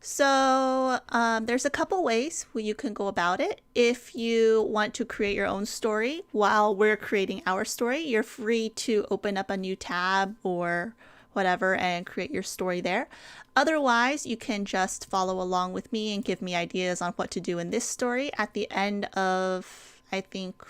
So there's a couple ways you can go about it. If you want to create your own story while we're creating our story, you're free to open up a new tab or whatever and create your story there. Otherwise, you can just follow along with me and give me ideas on what to do in this story. At the end of, I think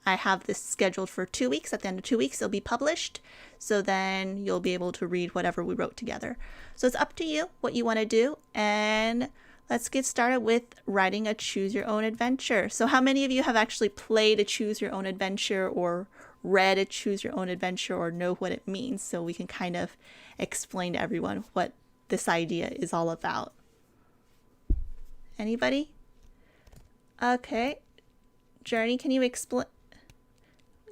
I have this scheduled for 2 weeks. At the end of 2 weeks, it'll be published. So then you'll be able to read whatever we wrote together. So it's up to you what you want to do. And let's get started with writing a choose your own adventure. So how many of you have actually played a choose your own adventure or read a choose your own adventure or know what it means? So we can kind of explain to everyone what this idea is all about. Anybody? Okay. Journey, can you explain?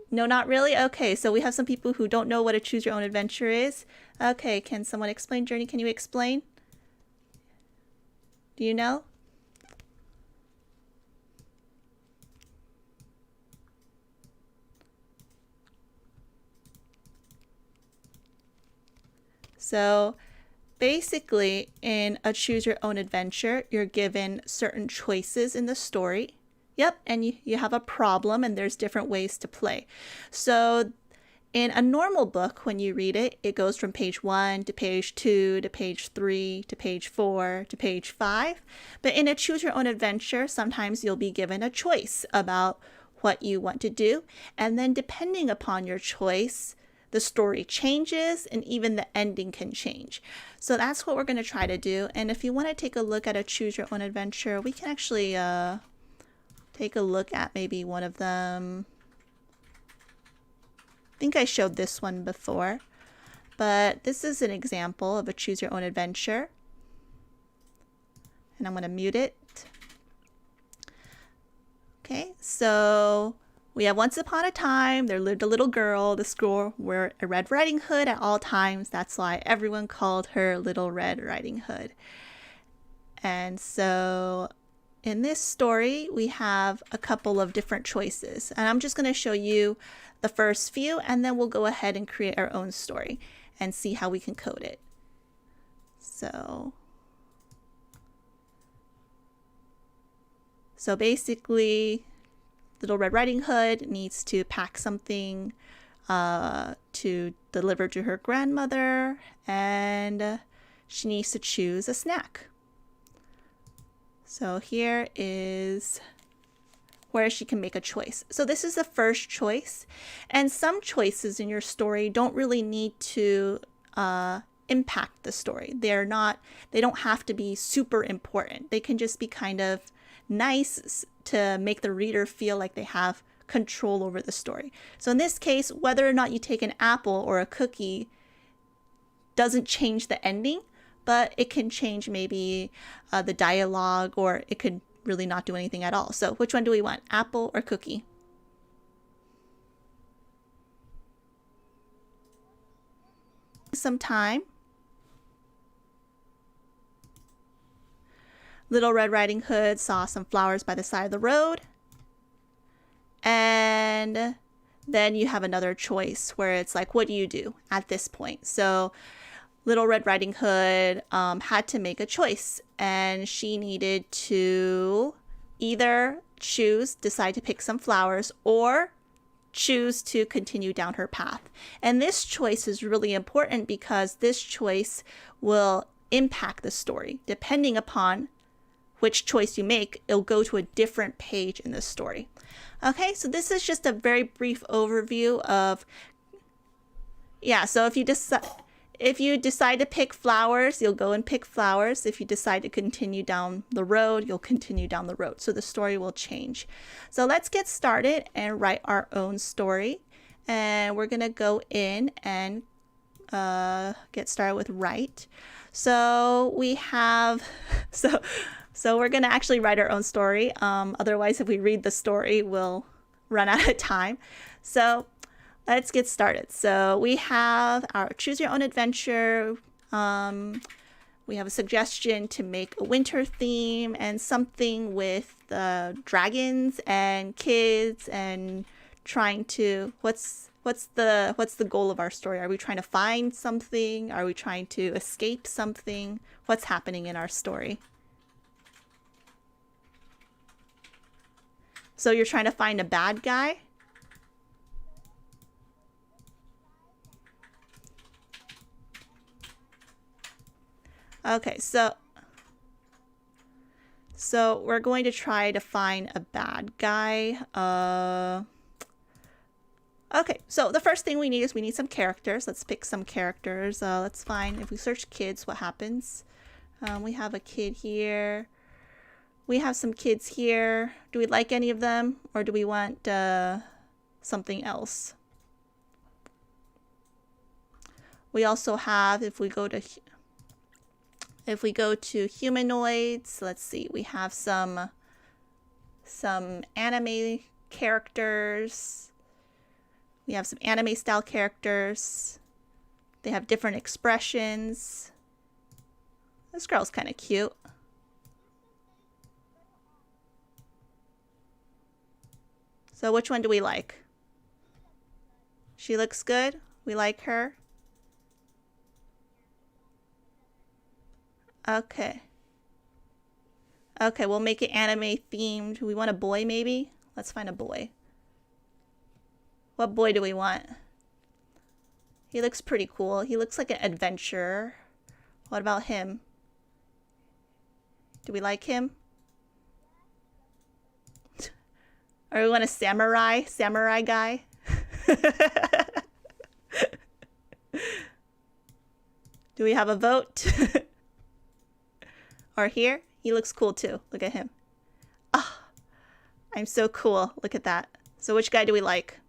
No, not really? Okay, so we have some people who don't know what a choose your own adventure is. Okay, can someone explain? Journey, can you explain? Do you know? So basically, in a choose your own adventure, you're given certain choices in the story. Yep, and you have a problem and there's different ways to play. So in a normal book, when you read it, it goes from page 1 to page 2 to page 3 to page 4 to page 5. But in a choose your own adventure, sometimes you'll be given a choice about what you want to do. And then depending upon your choice, the story changes and even the ending can change. So that's what we're going to try to do. And if you want to take a look at a choose your own adventure, we can actually take a look at maybe one of them. I think I showed this one before, but this is an example of a choose your own adventure. And I'm going to mute it. Okay, so we have once upon a time, there lived a little girl. This girl wore a Red Riding Hood at all times. That's why everyone called her Little Red Riding Hood. And so in this story, we have a couple of different choices, and I'm just going to show you the first few, and then we'll go ahead and create our own story and see how we can code it. So basically, Little Red Riding Hood needs to pack something to deliver to her grandmother, and she needs to choose a snack. So here is where she can make a choice. So this is the first choice. And some choices in your story don't really need to impact the story. They don't have to be super important. They can just be kind of nice to make the reader feel like they have control over the story. So in this case, whether or not you take an apple or a cookie doesn't change the ending, but it can change maybe the dialogue, or it could really not do anything at all. So which one do we want, apple or cookie? Some time. Little Red Riding Hood saw some flowers by the side of the road. And then you have another choice where it's like, what do you do at this point? So Little Red Riding Hood had to make a choice, and she needed to either decide to pick some flowers, or choose to continue down her path. And this choice is really important because this choice will impact the story. Depending upon which choice you make, it'll go to a different page in the story. Okay, so this is just a very brief overview of, so if you decide to pick flowers, you'll go and pick flowers. If you decide to continue down the road, you'll continue down the road. So the story will change. So let's get started and write our own story. And we're going to go in and get started with write. So we have, so we're going to actually write our own story. Otherwise, if we read the story, we'll run out of time. So let's get started. So we have our choose your own adventure. We have a suggestion to make a winter theme and something with dragons and kids and trying to, what's the goal of our story? Are we trying to find something? Are we trying to escape something? What's happening in our story? So you're trying to find a bad guy? Okay, so we're going to try to find a bad guy. Okay, so the first thing we need is we need some characters. Let's pick some characters. Let's find, if we search kids, what happens? We have a kid here. We have some kids here. Do we like any of them, or do we want something else? We also have, if we go to humanoids, let's see, we have some anime characters. We have some anime style characters. They have different expressions. This girl's kind of cute. So which one do we like? She looks good. We like her. Okay. Okay, we'll make it anime themed. We want a boy maybe? Let's find a boy. What boy do we want? He looks pretty cool. He looks like an adventurer. What about him? Do we like him? Or we want a samurai guy? Do we have a vote? Or here? He looks cool too. Look at him. Ah, oh, I'm so cool. Look at that. So which guy do we like?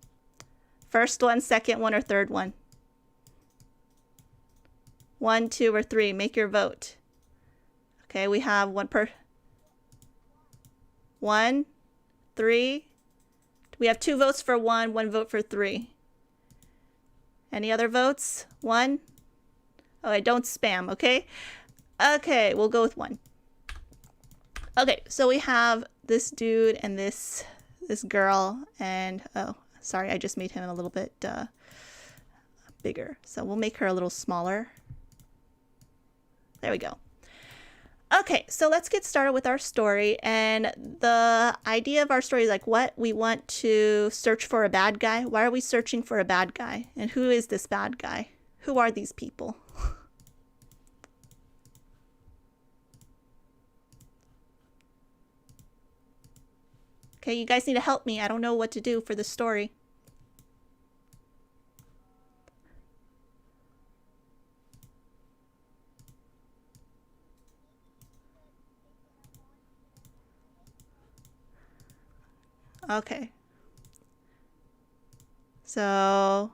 First one, second one, or third one? 1, 2, or 3. Make your vote. Okay, we have 1, 3. We have 2 votes for 1, 1 vote for 3. Any other votes? 1? Okay, don't spam, okay? Okay, we'll go with 1. Okay, so we have this dude and this girl, and oh, sorry, I just made him a little bit bigger. So we'll make her a little smaller. There we go. Okay, so let's get started with our story. And the idea of our story is like what? We want to search for a bad guy. Why are we searching for a bad guy? And who is this bad guy? Who are these people? Okay, you guys need to help me. I don't know what to do for the story. Okay. So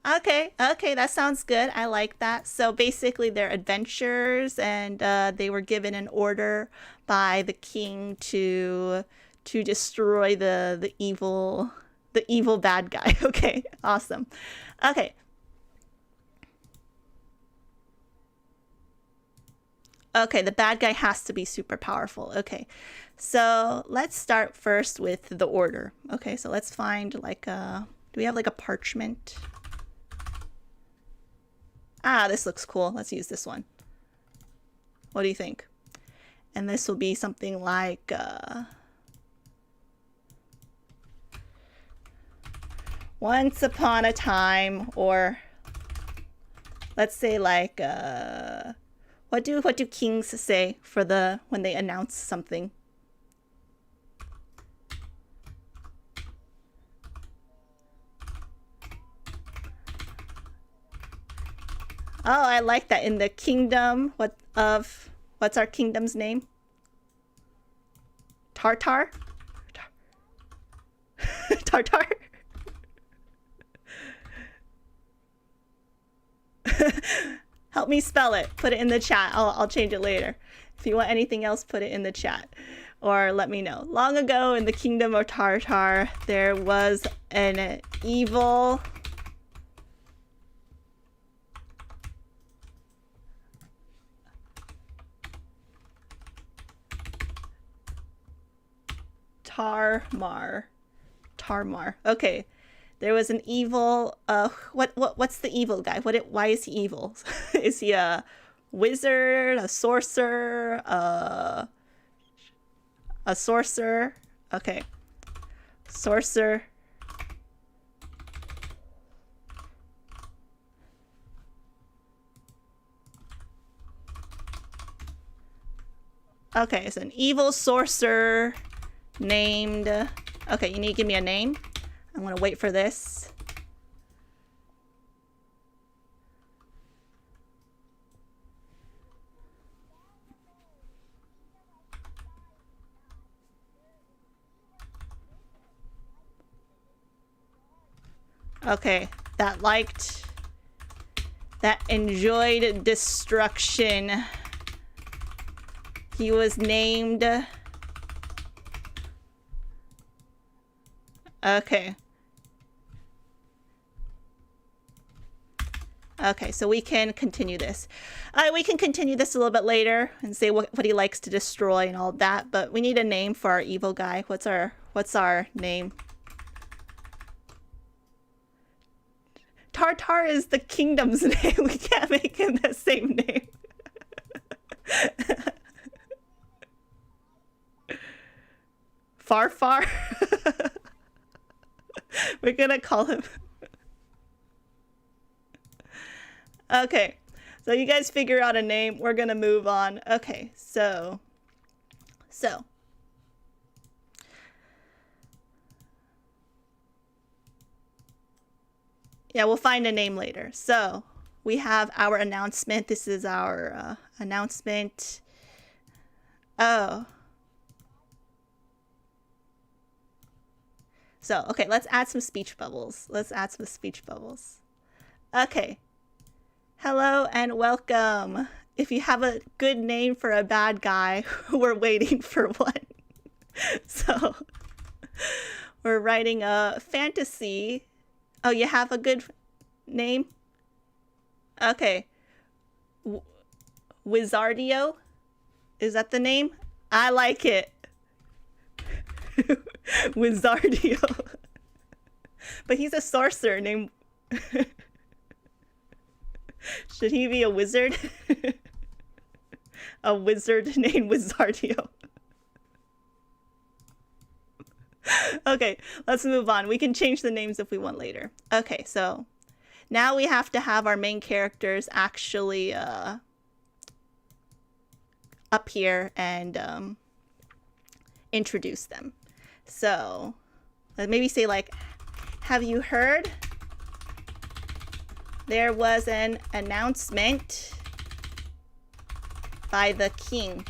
okay, that sounds good. I like that. So basically they're adventurers, and they were given an order by the king to destroy the evil bad guy. Okay, awesome. Okay. Okay, the bad guy has to be super powerful. Okay, so let's start first with the order. Okay, so let's find like do we have like a parchment? Ah, this looks cool. Let's use this one. What do you think? And this will be something like once upon a time, or let's say like what do kings say for when they announce something? Oh, I like that. In the kingdom, what's our kingdom's name? Tartar? Tartar? Help me spell it. Put it in the chat. I'll change it later. If you want anything else, put it in the chat. Or let me know. Long ago in the kingdom of Tartar, there was an evil Tarmar. Tarmar. Okay. There was an evil what's the evil guy? Why is he evil? Is he a wizard, a sorcerer, a sorcerer? Okay. Sorcerer. Okay, it's an evil sorcerer named... Okay, you need to give me a name. I'm gonna wait for this. Okay, that enjoyed destruction. He was named... Okay. Okay, so we can continue this. We can continue this a little bit later and say what he likes to destroy and all that, but we need a name for our evil guy. What's our name? Tartar is the kingdom's name. We can't make him the same name. Far. We're gonna call him. Okay, so you guys figure out a name. We're gonna move on. Okay, so yeah, we'll find a name later. So we have our announcement. This is our announcement. Oh. So, okay, let's add some speech bubbles. Okay. Hello and welcome. If you have a good name for a bad guy, we're waiting for one. So, we're writing a fantasy. Oh, you have a good name? Okay. Wizardio? Is that the name? I like it. Wizardio. But he's a sorcerer named... Should he be a wizard? A wizard named Wizardio. Okay, let's move on. We can change the names if we want later. Okay, so now we have to have our main characters actually up here and introduce them. So maybe say like, have you heard? There was an announcement by the king.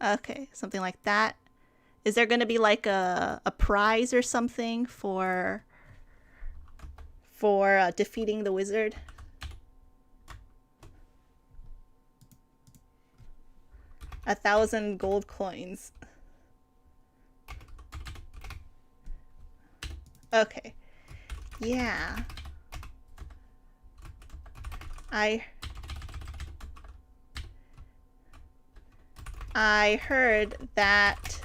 Okay, something like that. Is there going to be like a prize or something for defeating the wizard? $1,000 gold coins. Okay. Yeah. I heard that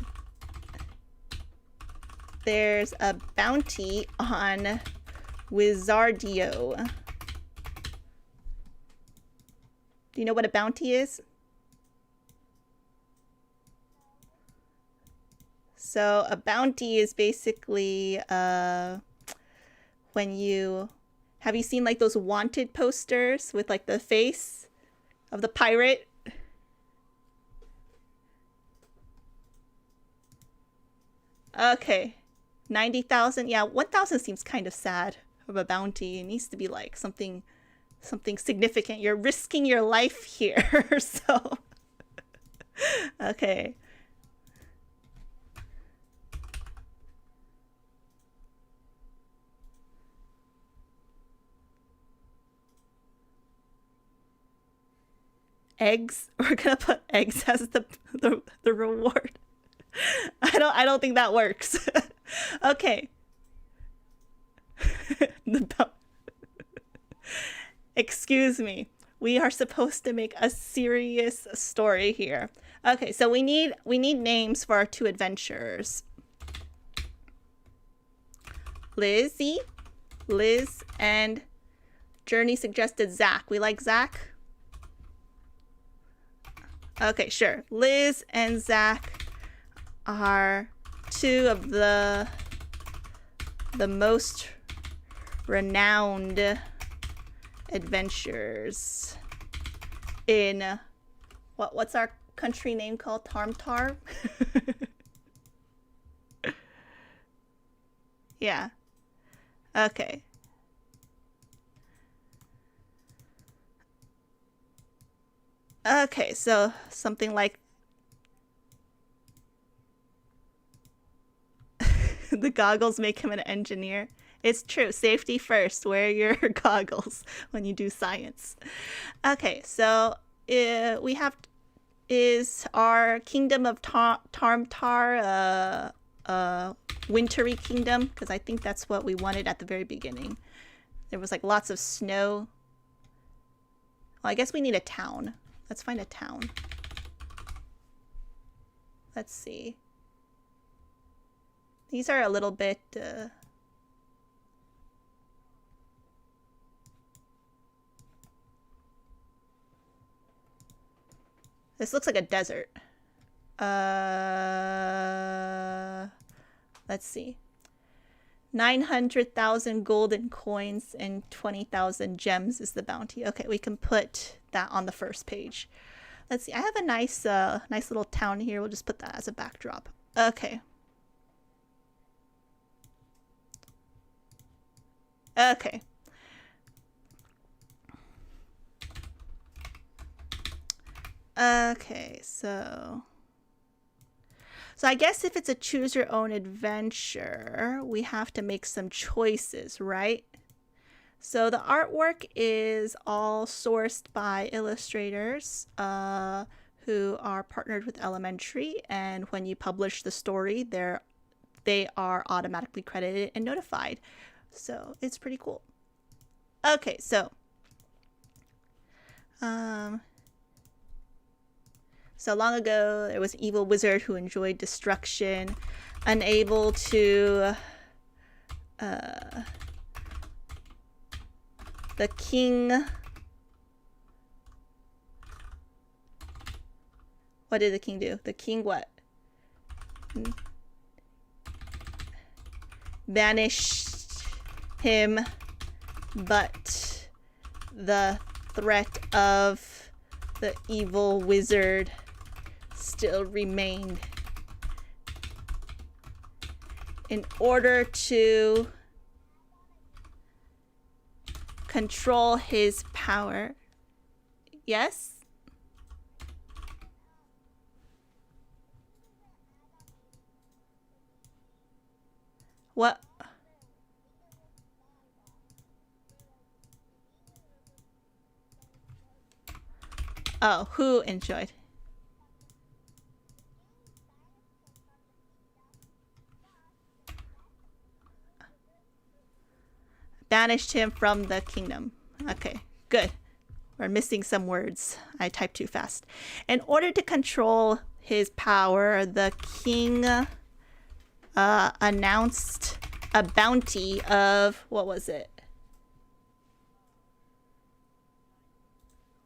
there's a bounty on Wizardio. Do you know what a bounty is? So a bounty is basically when you... Have you seen like those wanted posters with like the face of the pirate? Okay. 90,000. Yeah, 1,000 seems kind of sad of a bounty. It needs to be like something significant. You're risking your life here. So okay. Eggs. We're gonna put eggs as the reward. I don't think that works. Okay. Excuse me. We are supposed to make a serious story here. Okay, so we need names for our two adventurers. Liz, and Journey suggested Zach. We like Zach? Okay, sure. Liz and Zach are two of the most renowned adventures in what's our country name called? Tarmtar? Yeah. Okay. Okay, so something like the goggles make him an engineer. It's true. Safety first. Wear your goggles when you do science. Okay, so we have is our kingdom of Tarmtar wintry kingdom? Because I think that's what we wanted at the very beginning. There was like lots of snow. Well, I guess we need a town. Let's find a town. Let's see. These are a little bit... This looks like a desert. Let's see. 900,000 golden coins and 20,000 gems is the bounty. Okay, we can put that on the first page. Let's see. I have a nice little town here. We'll just put that as a backdrop. Okay. Okay. Okay, so I guess if it's a choose your own adventure, we have to make some choices, right? So the artwork is all sourced by illustrators who are partnered with Elementary, and when you publish the story, they are automatically credited and notified. So it's pretty cool. Okay, so so long ago, there was an evil wizard who enjoyed destruction, unable to... the king... What did the king do? The king what? Banished him, but the threat of the evil wizard still remained. In order to control his power. Yes? What? Oh, who enjoyed? Banished him from the kingdom. Okay, good. We're missing some words. I typed too fast. In order to control his power, the king announced a bounty of, what was it?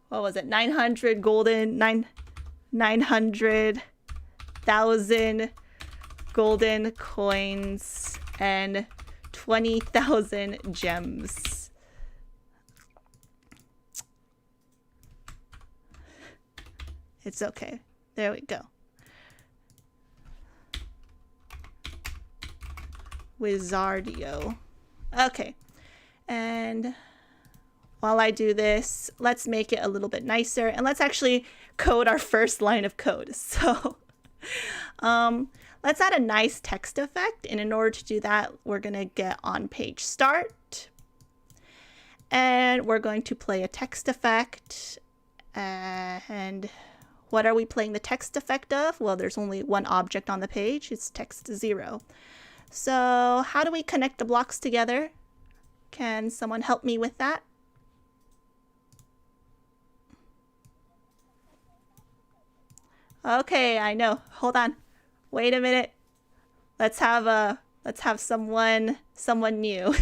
What was it? 900 golden, 900,000 golden coins and 20,000 gems. It's okay. There we go. Wizardio. Okay. And while I do this, let's make it a little bit nicer, and let's actually code our first line of code. So let's add a nice text effect, and in order to do that, we're going to get on page start, and we're going to play a text effect. And what are we playing the text effect of? Well, there's only one object on the page. It's text 0. So how do we connect the blocks together? Can someone help me with that? Okay, I know. Hold on. Wait a minute. Let's have someone new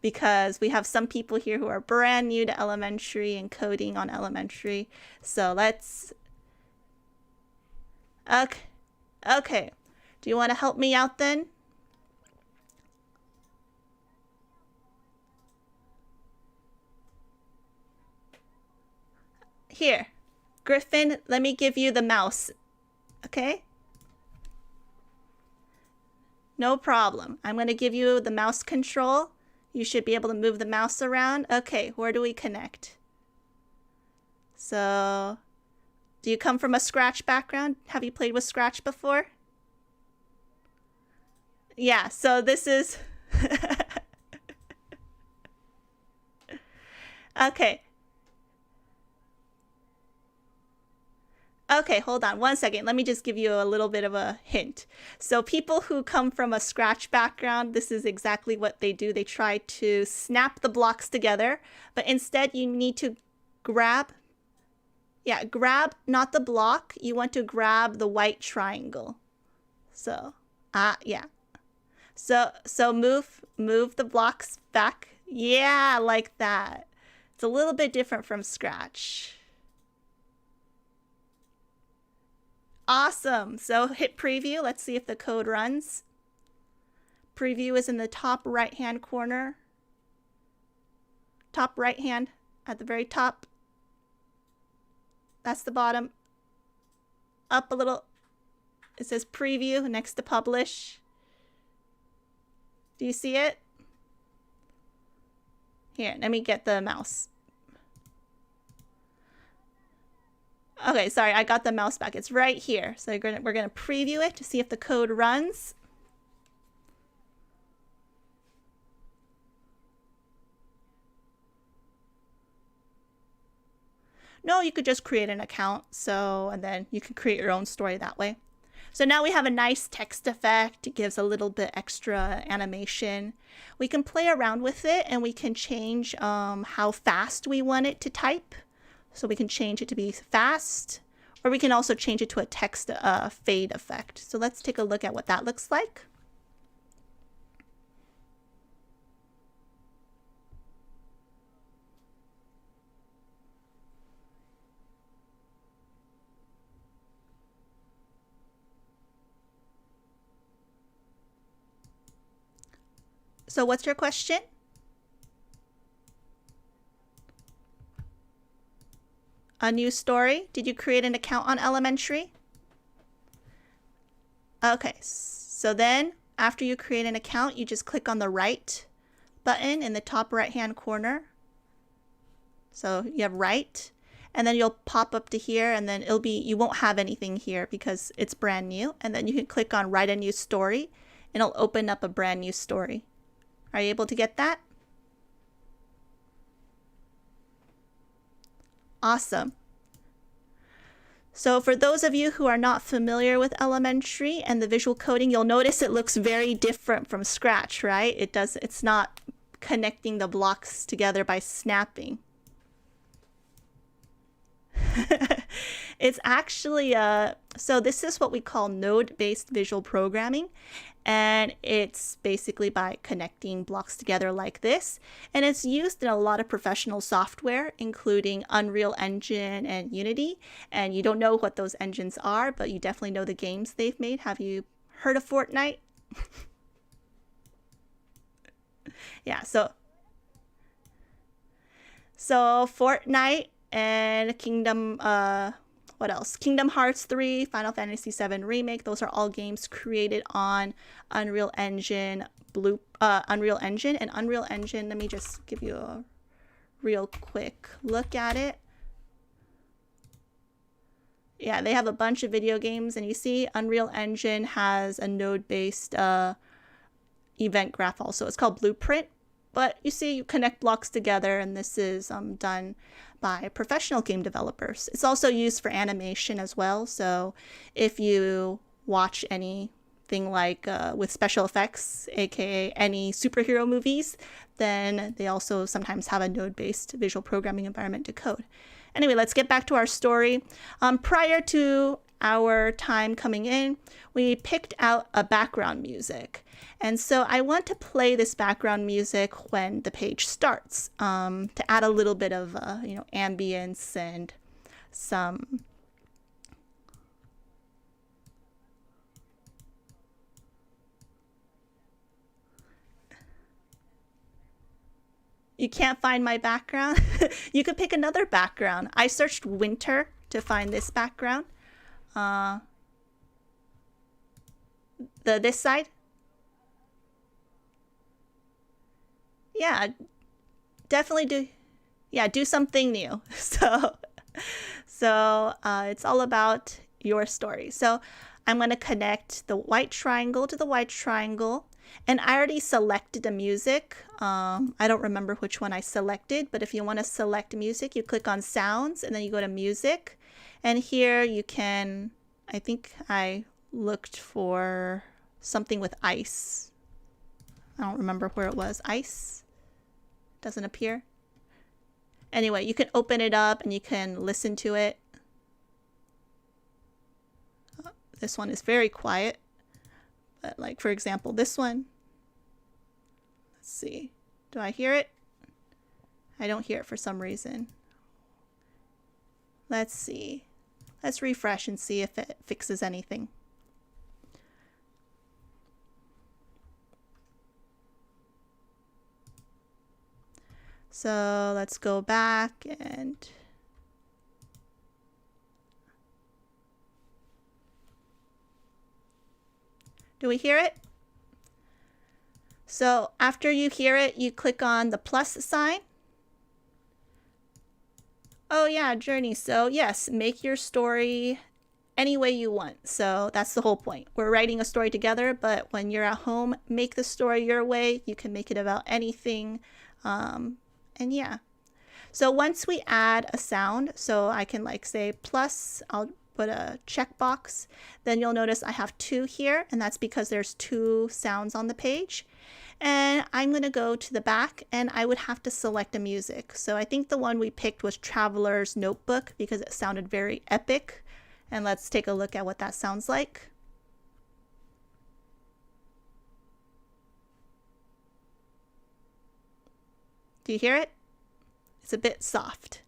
because we have some people here who are brand new to elementary and coding on elementary. So let's okay. Okay. Do you want to help me out then? Here. Griffin, let me give you the mouse. Okay? No problem. I'm going to give you the mouse control. You should be able to move the mouse around. Okay, where do we connect? So, do you come from a Scratch background? Have you played with Scratch before? Yeah, so this is... Okay. Okay, hold on one second. Let me just give you a little bit of a hint. So people who come from a Scratch background, this is exactly what they do. They try to snap the blocks together, but instead you need to grab, yeah, grab not the block. You want to grab the white triangle. So, yeah. So move the blocks back. Yeah, like that. It's a little bit different from Scratch. Awesome. So hit preview. Let's see if the code runs. Preview is in the top right hand corner. Top right hand at the very top. That's the bottom. Up a little. It says preview next to publish. Do you see it? Here, let me get the mouse. Okay, sorry, I got the mouse back. It's right here. So we're gonna preview it to see if the code runs. No, you could just create an account. So, and then you can create your own story that way. So now we have a nice text effect. It gives a little bit extra animation. We can play around with it and we can change how fast we want it to type. So we can change it to be fast, or we can also change it to a text fade effect. So let's take a look at what that looks like. So what's your question? A new story? Did you create an account on elementary? Okay, so then after you create an account, you just click on the right button in the top right hand corner. So you have right, and then you'll pop up to here, and then you won't have anything here because it's brand new. And then you can click on write a new story and it'll open up a brand new story. Are you able to get that? Awesome. So for those of you who are not familiar with elementary and the visual coding, you'll notice it looks very different from Scratch, right? It's not connecting the blocks together by snapping. It's actually, so this is what we call node-based visual programming. And it's basically by connecting blocks together like this. And it's used in a lot of professional software, including Unreal Engine and Unity. And you don't know what those engines are, but you definitely know the games they've made. Have you heard of Fortnite? Yeah, so Fortnite and what else? Kingdom Hearts 3, Final Fantasy 7 Remake. Those are all games created on Unreal Engine, Unreal Engine. And Unreal Engine, let me just give you a real quick look at it. Yeah, they have a bunch of video games, and you see Unreal Engine has a node-based event graph also. It's called Blueprint. But you see, you connect blocks together, and this is done by professional game developers. It's also used for animation as well. So if you watch anything like with special effects, aka any superhero movies, then they also sometimes have a node-based visual programming environment to code. Anyway, let's get back to our story. Prior to our time coming in, we picked out a background music. And so I want to play this background music when the page starts, to add a little bit of ambience and some You can't find my background? You could pick another background. I searched winter to find this background. This side? Yeah, definitely do. Yeah, do something new. So it's all about your story. So I'm going to connect the white triangle to the white triangle. And I already selected the music. I don't remember which one I selected, but if you want to select music, you click on sounds and then you go to music. And here you can, I think I looked for something with ice. I don't remember where it was. Ice doesn't appear. Anyway, you can open it up and you can listen to it. This one is very quiet. But like, for example, this one. Let's see. Do I hear it? I don't hear it for some reason. Let's see. Let's refresh and see if it fixes anything. So let's go back and do we hear it? So after you hear it, you click on the plus sign. Oh yeah, journey. So yes, make your story any way you want. So that's the whole point. We're writing a story together, but when you're at home, make the story your way. You can make it about anything. And yeah. So once we add a sound, so I can like say plus, I'll put a checkbox, then you'll notice I have 2 here, and that's because there's 2 sounds on the page. And I'm going to go to the back and I would have to select a music. So I think the one we picked was Traveler's Notebook because it sounded very epic. And let's take a look at what that sounds like. Do you hear it? It's a bit soft.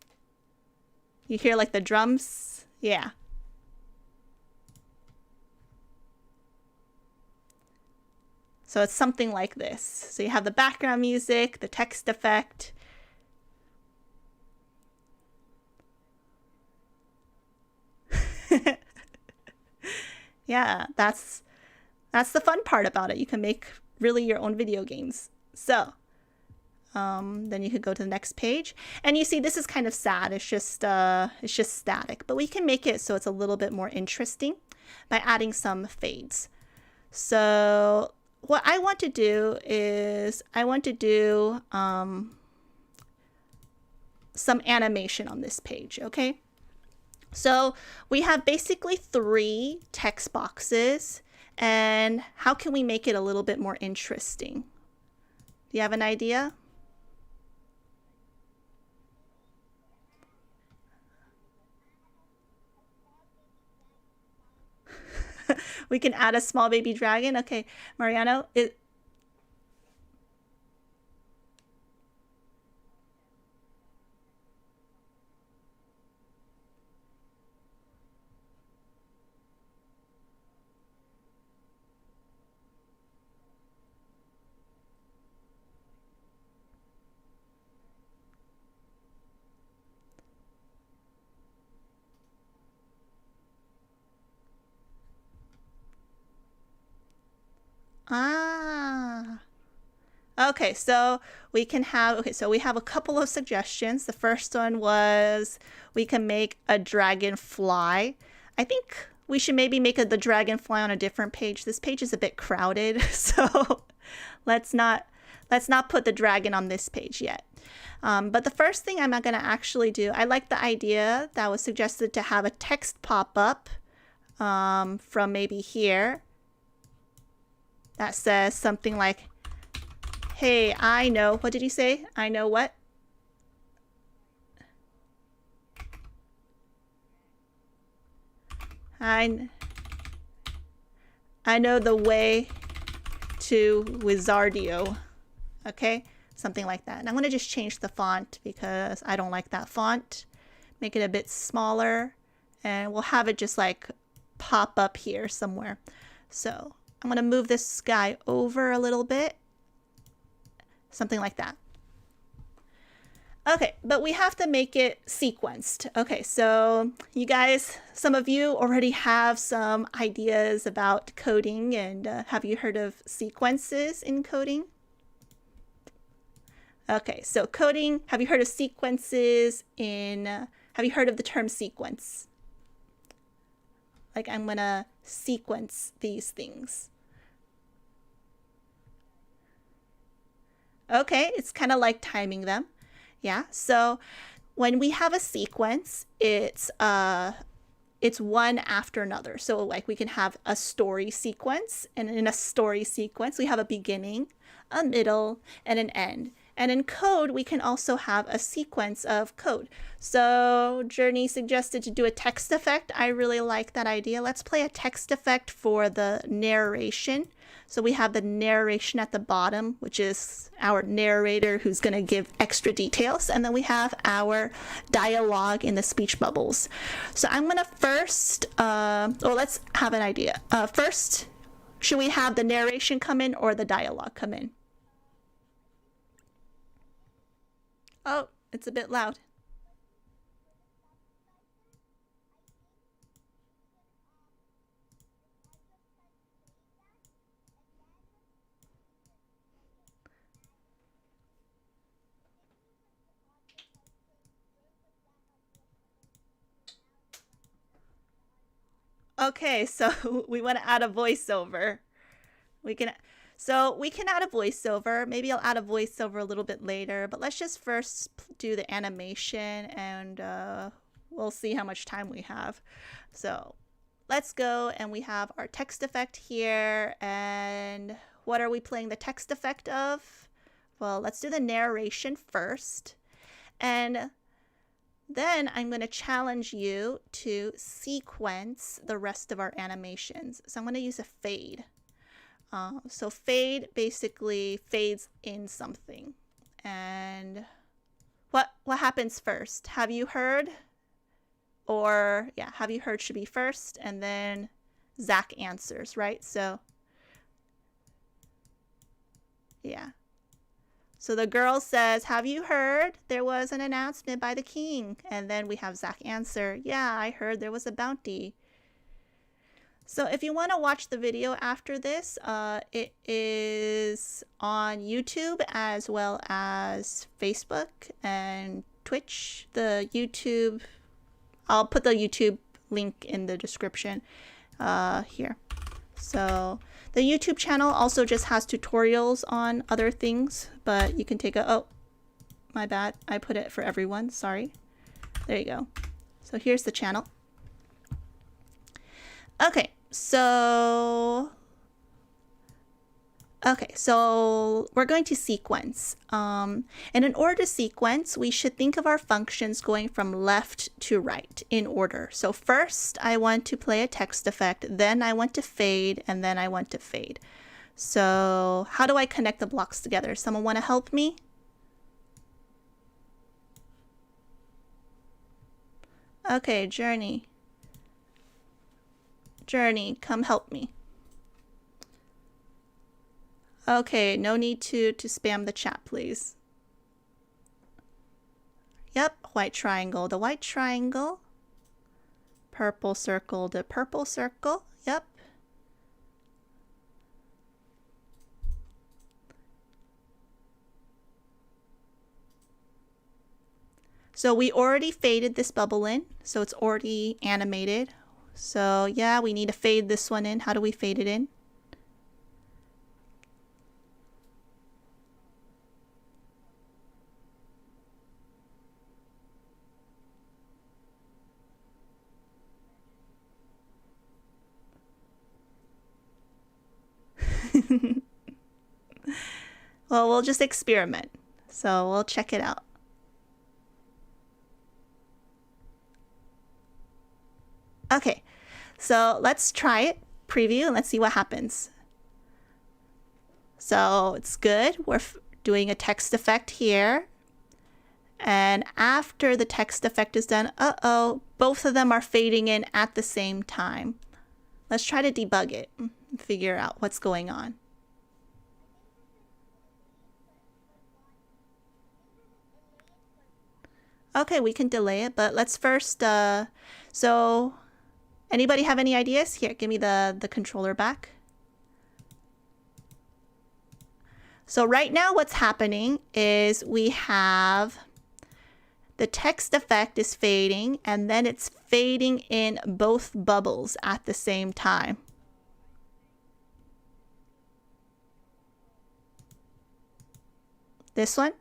You hear like the drums? Yeah. So it's something like this. So you have the background music, the text effect. Yeah, that's the fun part about it. You can make really your own video games. So then you could go to the next page, and you see this is kind of sad. It's just static, but we can make it so it's a little bit more interesting by adding some fades. So what I want to do is I want to do some animation on this page, okay? So we have basically 3 text boxes, and how can we make it a little bit more interesting? Do you have an idea? We can add a small baby dragon. Okay, Mariano, okay, so we can have, so we have a couple of suggestions. The first one was we can make a dragonfly. I think we should maybe make the dragonfly on a different page. This page is a bit crowded, so let's not put the dragon on this page yet. But the first thing I'm going to actually do, I like the idea that was suggested to have a text pop up from maybe here that says something like, hey, I know, what did he say? I know what? I know the way to Wizardio. Okay, something like that. And I'm going to just change the font because I don't like that font. Make it a bit smaller, and we'll have it just like pop up here somewhere. So I'm going to move this guy over a little bit. Something like that. Okay, but we have to make it sequenced. Okay, so you guys, some of you already have some ideas about coding, and have you heard of sequences in coding? Okay, so coding, have you heard of sequences in, have you heard of the term sequence? Like, I'm gonna sequence these things. Okay, it's kind of like timing them. Yeah, so when we have a sequence, it's one after another. So like we can have a story sequence, and in a story sequence, we have a beginning, a middle, and an end. And in code, we can also have a sequence of code. So Journey suggested to do a text effect. I really like that idea. Let's play a text effect for the narration. So we have the narration at the bottom, which is our narrator who's going to give extra details. And then we have our dialogue in the speech bubbles. So I'm going to first, let's have an idea. First, should we have the narration come in or the dialogue come in? Oh, it's a bit loud. Okay, so we want to add a voiceover. We can add a voiceover. Maybe I'll add a voiceover a little bit later, but let's just first do the animation, and we'll see how much time we have. So let's go, and we have our text effect here. And what are we playing the text effect of? Well, let's do the narration first. And then I'm going to challenge you to sequence the rest of our animations. So I'm going to use a fade. So fade basically fades in something. And what happens first? Have you heard? Or yeah, have you heard should be first, and then Zach answers, right? So yeah. So the girl says, have you heard? There was an announcement by the king. And then we have Zach answer, yeah, I heard there was a bounty. So if you want to watch the video after this, it is on YouTube as well as Facebook and Twitch. The YouTube, I'll put the YouTube link in the description here. So the YouTube channel also just has tutorials on other things, but you can take a, oh, my bad. I put it for everyone, sorry. There you go. So here's the channel. Okay, so we're going to sequence. And in order to sequence, we should think of our functions going from left to right in order. So first, I want to play a text effect, then I want to fade, and then I want to fade. So how do I connect the blocks together? Someone want to help me? Okay, Journey, come help me. Okay, no need to spam the chat, please. Yep, white triangle, the white triangle. Purple circle, the purple circle. Yep. So we already faded this bubble in, so it's already animated. So yeah, we need to fade this one in. How do we fade it in? Well, we'll just experiment. So we'll check it out. Okay, So let's try it, preview, and let's see what happens. So it's good. We're doing a text effect here. And after the text effect is done, both of them are fading in at the same time. Let's try to debug it and figure out what's going on. Okay, we can delay it, but let's first, so anybody have any ideas? Here, give me the controller back. So right now what's happening is we have the text effect is fading, and then it's fading in both bubbles at the same time. This one?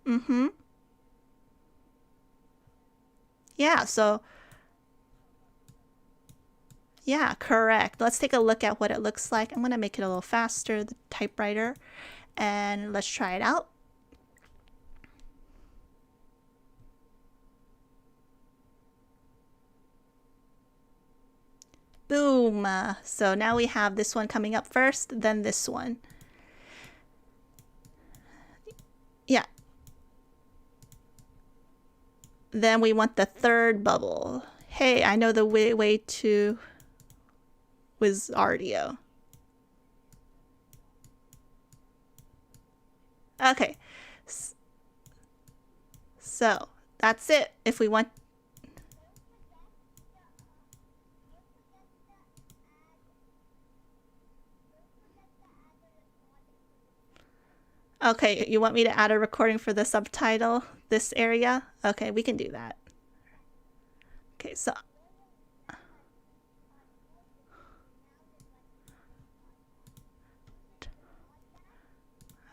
Mm-hmm. Yeah, so yeah, correct. Let's take a look at what it looks like. I'm going to make it a little faster, the typewriter, and let's try it out. Boom. So now we have this one coming up first, then this one. Yeah. Then we want the third bubble. Hey, I know the way to Wizardio. Okay. So that's it. If we want. Okay, you want me to add a recording for the subtitle, this area? Okay, we can do that. Okay, so.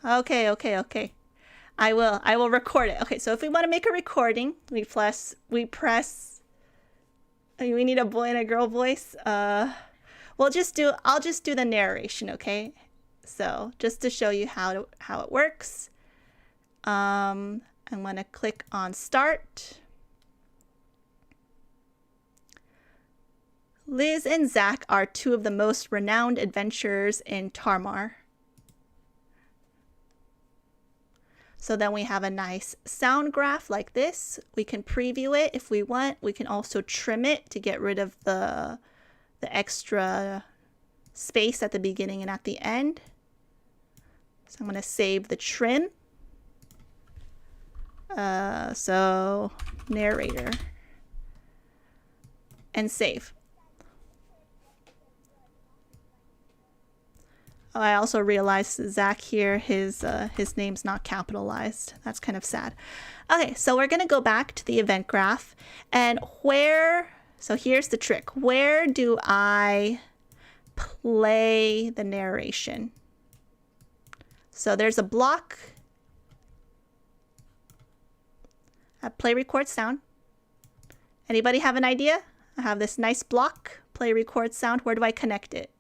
Okay. I will record it. Okay, so if we want to make a recording, we need a boy and a girl voice. I'll just do the narration, okay? So just to show you how it works, I'm gonna click on start. Liz and Zach are two of the most renowned adventurers in Tarmar. So then we have a nice sound graph like this. We can preview it if we want. We can also trim it to get rid of the extra space at the beginning and at the end. So I'm going to save the trim. So narrator and save. Oh, I also realized Zach here, his name's not capitalized. That's kind of sad. Okay, so we're going to go back to the event graph, and so here's the trick. Where do I play the narration? So there's a block at play record sound. Anybody have an idea? I have this nice block, play record sound. Where do I connect it?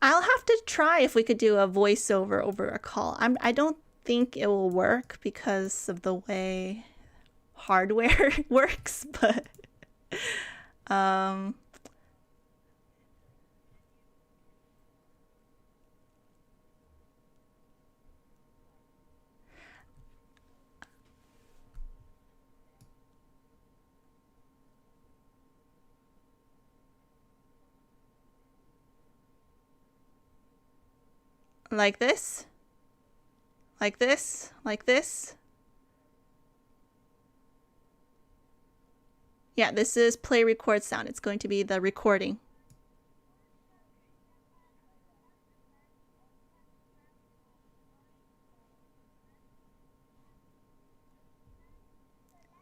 I'll have to try if we could do a voiceover over a call. I don't think it will work because of the way hardware works, but like this, like this, like this. Yeah, this is play record sound. It's going to be the recording.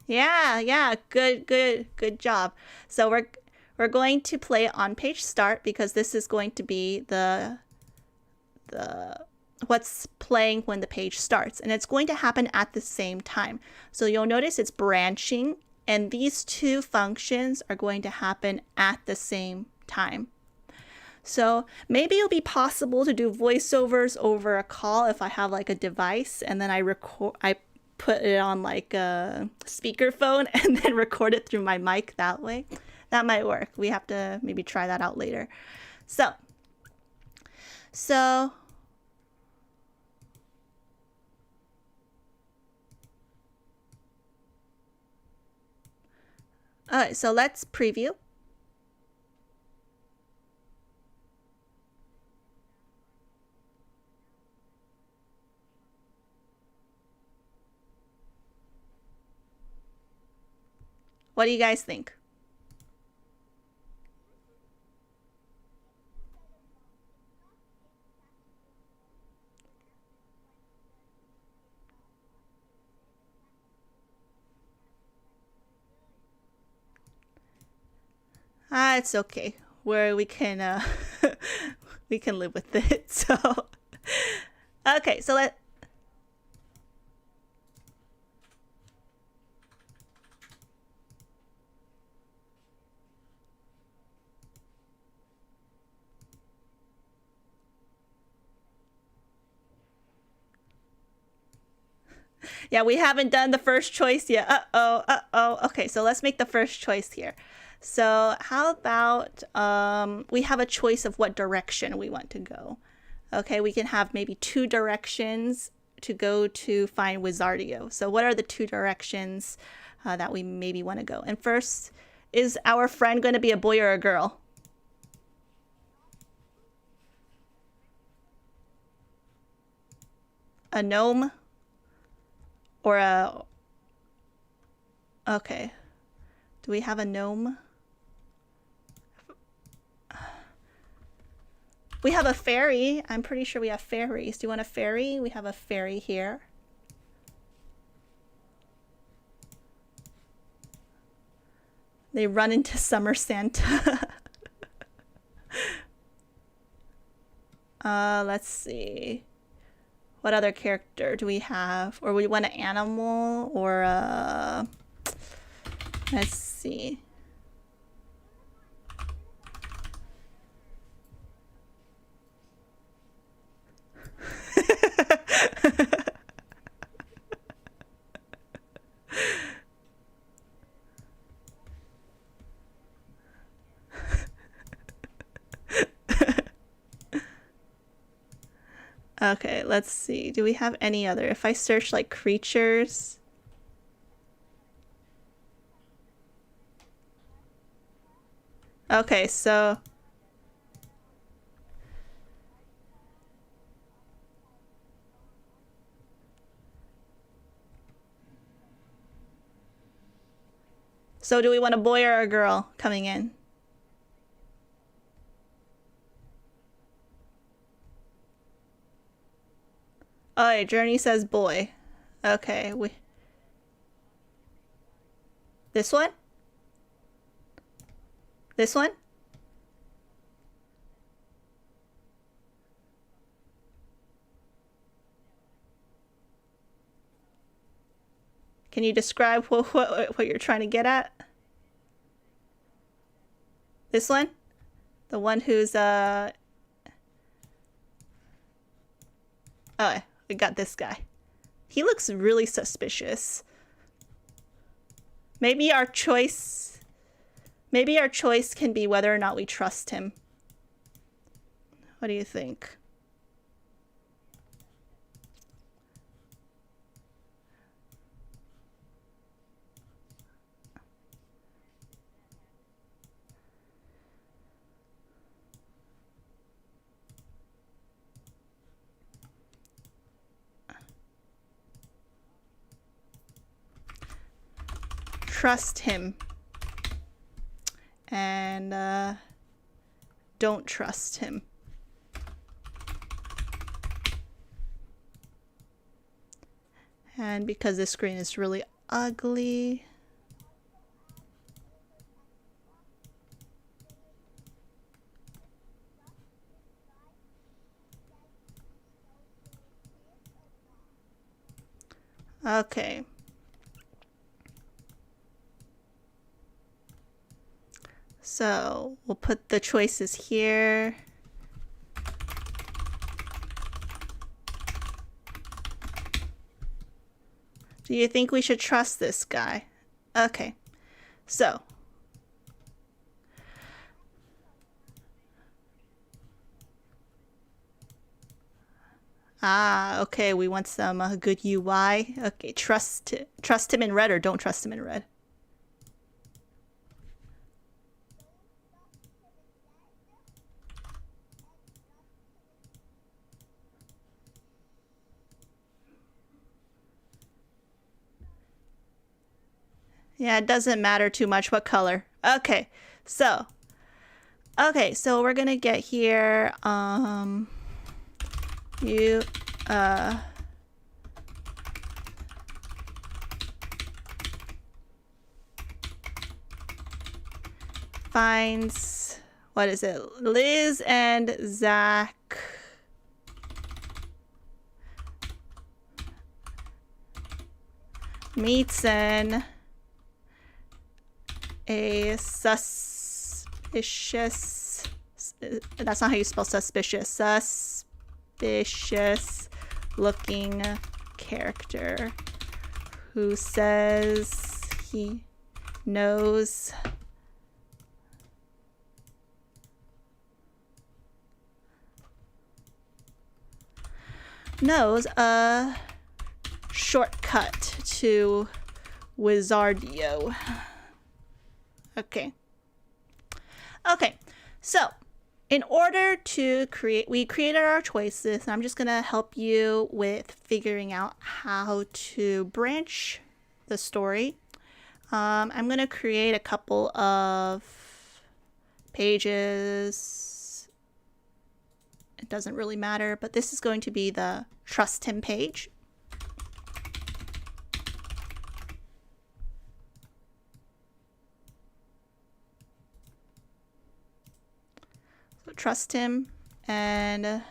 Yeah, good job. So we're going to play it on page start because this is going to be the what's playing when the page starts, and it's going to happen at the same time. So you'll notice it's branching, and these two functions are going to happen at the same time. So maybe it'll be possible to do voiceovers over a call if I have like a device and then I put it on like a speakerphone and then record it through my mic that way. That might work. We have to maybe try that out later. So all right, so let's preview. What do you guys think? It's okay. We can we can live with it. So okay, so yeah, we haven't done the first choice yet. Uh-oh. Okay, so let's make the first choice here. So how about we have a choice of what direction we want to go. Okay, we can have maybe 2 directions to go to find Wizardio. So what are the 2 directions that we maybe want to go? And first, is our friend going to be a boy or a girl? A gnome? Or a... Okay. Do we have a gnome? We have a fairy. I'm pretty sure we have fairies. Do you want a fairy? We have a fairy here. They run into Summer Santa. Let's see. What other character do we have? Or we want an animal or a... Let's see. Okay, let's see. Do we have any other? If I search like creatures. Okay, so do we want a boy or a girl coming in? Oh, Journey says boy. Okay, this one? This one? Can you describe what you're trying to get at? This one? The one who's oh, we got this guy. He looks really suspicious. Maybe our choice can be whether or not we trust him. What do you think? Trust him. And don't trust him. And because this screen is really ugly, okay. So we'll put the choices here. Do you think we should trust this guy? Okay, so. Ah, okay, we want some good UI. Okay, trust him in red or don't trust him in red. Yeah, it doesn't matter too much what color. Okay, so we're gonna get here. You finds, what is it? Liz and Zach meets in a suspicious, that's not how you spell suspicious, suspicious looking character who says he knows a shortcut to Wizardio. Okay. Okay, so in order to we created our choices, and I'm just gonna help you with figuring out how to branch the story. I'm gonna create a couple of pages. It doesn't really matter, but this is going to be the trust him page. So trust him, and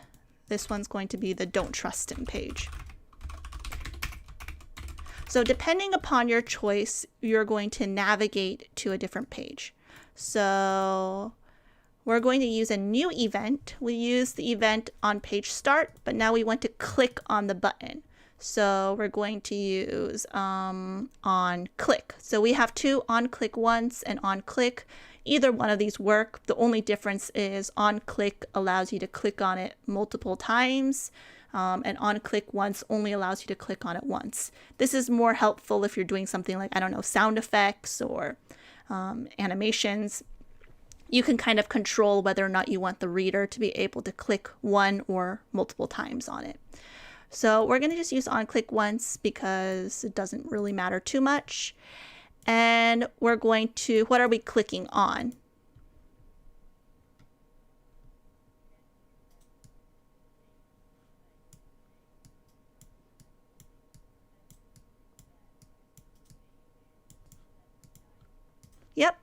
this one's going to be the don't trust him page. So depending upon your choice, you're going to navigate to a different page. So we're going to use a new event. We use the event on page start, but now we want to click on the button. So we're going to use on click. So we have two on click once and on click. Either one of these work. The only difference is on click allows you to click on it multiple times. And on click once only allows you to click on it once. This is more helpful if you're doing something like, I don't know, sound effects or animations. You can kind of control whether or not you want the reader to be able to click one or multiple times on it. So we're going to just use on click once because it doesn't really matter too much. And we're going to, what are we clicking on? Yep.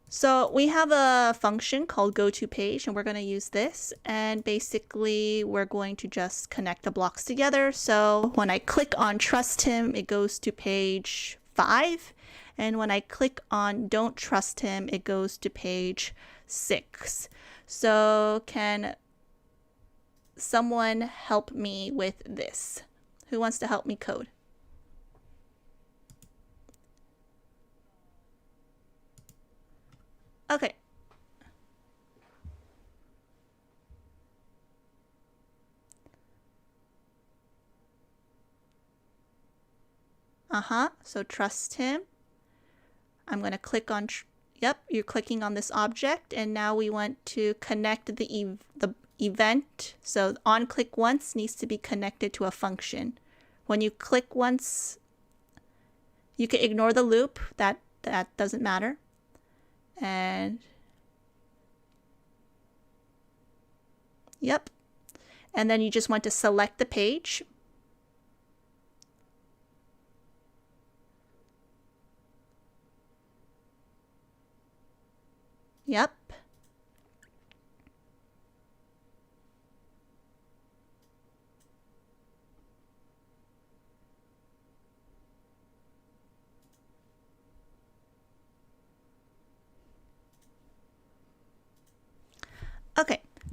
So we have a function called go to page, and we're going to use this. And basically, we're going to just connect the blocks together. So when I click on trust him, it goes to page 5. And when I click on don't trust him, it goes to page 6. So can someone help me with this? Who wants to help me code? Okay. So trust him. I'm going to click on, yep, you're clicking on this object, and now we want to connect the event. So on click once needs to be connected to a function. When you click once, you can ignore the loop. That doesn't matter. And yep. And then you just want to select the page. Yep.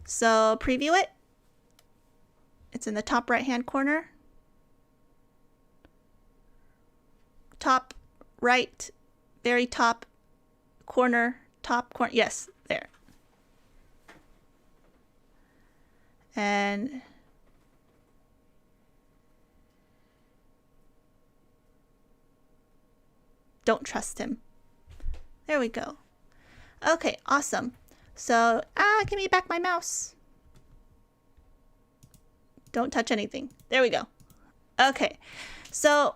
So preview it. It's in the top right hand corner. Top right, very top corner, yes, there. And don't trust him. There we go. Okay, awesome. So, give me back my mouse. Don't touch anything. There we go. Okay, so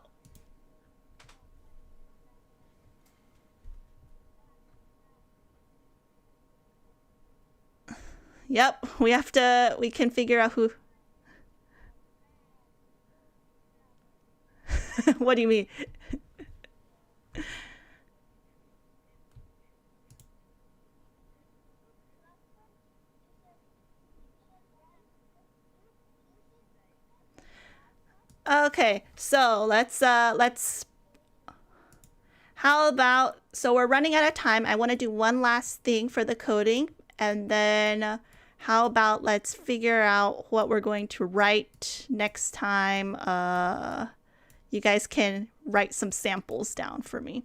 yep, we can figure out who. What do you mean? Okay, so let's how about, so we're running out of time. I want to do one last thing for the coding, and then how about let's figure out what we're going to write next time. You guys can write some samples down for me.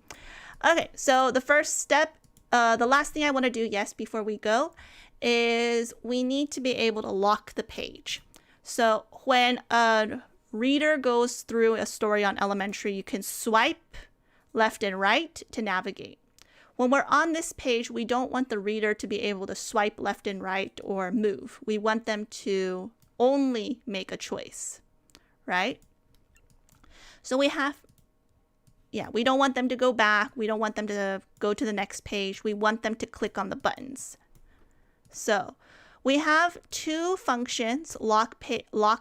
Okay, so the first step, the last thing I want to do, yes, before we go, is we need to be able to lock the page. So when a reader goes through a story on Elementary, you can swipe left and right to navigate. When we're on this page, we don't want the reader to be able to swipe left and right or move. We want them to only make a choice, right? So we don't want them to go back. We don't want them to go to the next page. We want them to click on the buttons. So we have two functions, lock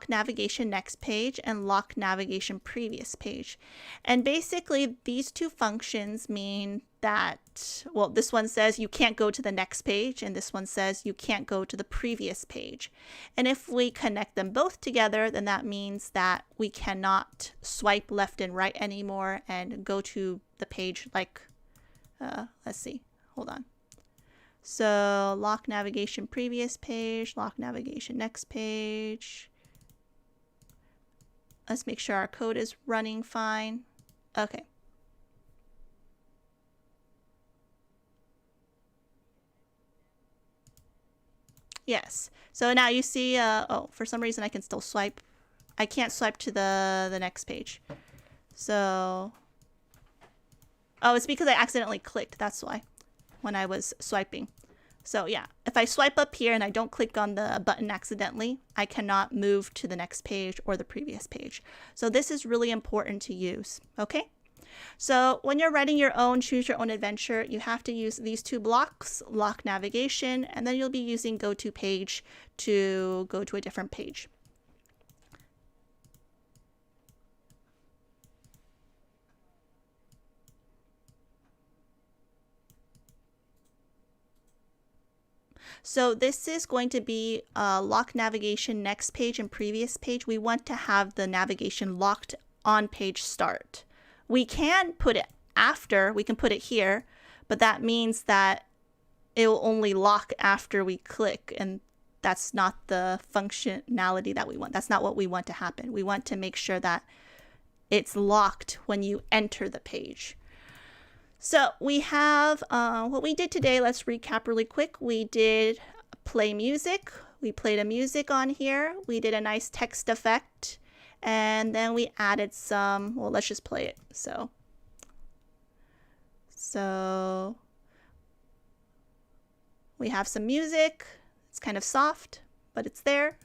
navigation next page and lock navigation previous page. And basically these two functions mean that, well, this one says you can't go to the next page and this one says you can't go to the previous page. And if we connect them both together, then that means that we cannot swipe left and right anymore and go to the page like, let's see, hold on. So lock navigation previous page, lock navigation next page. Let's make sure our code is running fine. Okay. Yes. So now you see, oh, for some reason I can still swipe. I can't swipe to the next page. So, oh, it's because I accidentally clicked. That's why, when I was swiping. So yeah, if I swipe up here and I don't click on the button accidentally, I cannot move to the next page or the previous page. So this is really important to use, okay? So when you're writing your own choose your own adventure, you have to use these two blocks, lock navigation, and then you'll be using go to page to go to a different page. So this is going to be lock navigation next page and previous page. We want to have the navigation locked on page start. We can put it after, we can put it here, but that means that it will only lock after we click, and that's not the functionality that we want. That's not what we want to happen. We want to make sure that it's locked when you enter the page. So we have what we did today. Let's recap really quick. We did play music. We played a music on here. We did a nice text effect. And then we added some, well, let's just play it. So we have some music. It's kind of soft, but it's there.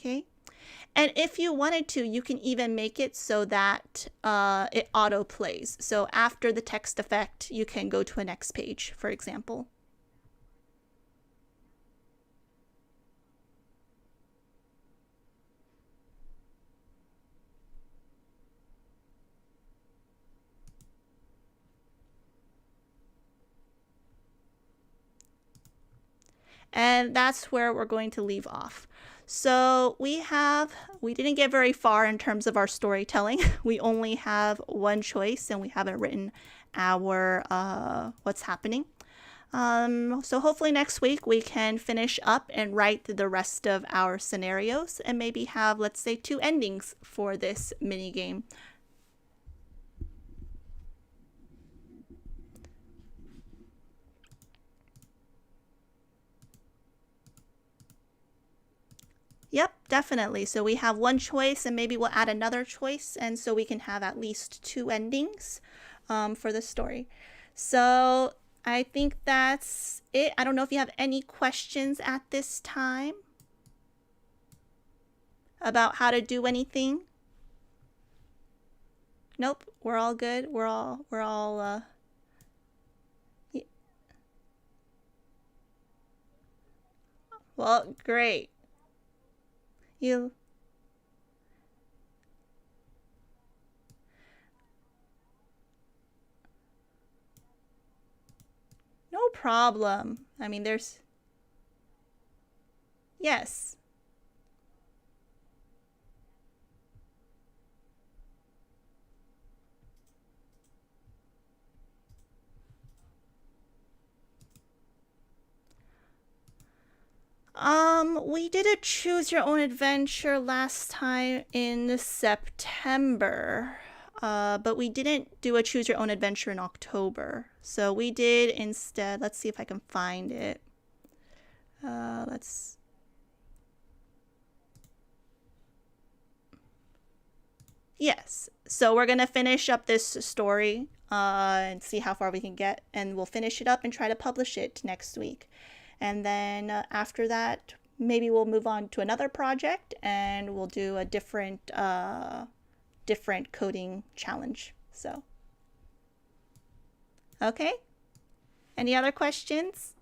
Okay. And if you wanted to, you can even make it so that it auto plays. So after the text effect, you can go to a next page, for example. And that's where we're going to leave off. So we didn't get very far in terms of our storytelling. We only have one choice and we haven't written our what's happening. So hopefully next week we can finish up and write the rest of our scenarios and maybe have, let's say, 2 endings for this mini game. Yep, definitely. So we have one choice and maybe we'll add another choice, and so we can have at least 2 endings for the story. So I think that's it. I don't know if you have any questions at this time about how to do anything. Nope, we're all good. We're all well, great. You No problem. I mean, there's yes. We did a choose your own adventure last time in September. But we didn't do a choose your own adventure in October. So we did instead, let's see if I can find it. Let's Yes. So we're going to finish up this story and see how far we can get. And we'll finish it up and try to publish it next week. And then after that, maybe we'll move on to another project and we'll do a different coding challenge. So, okay. Any other questions?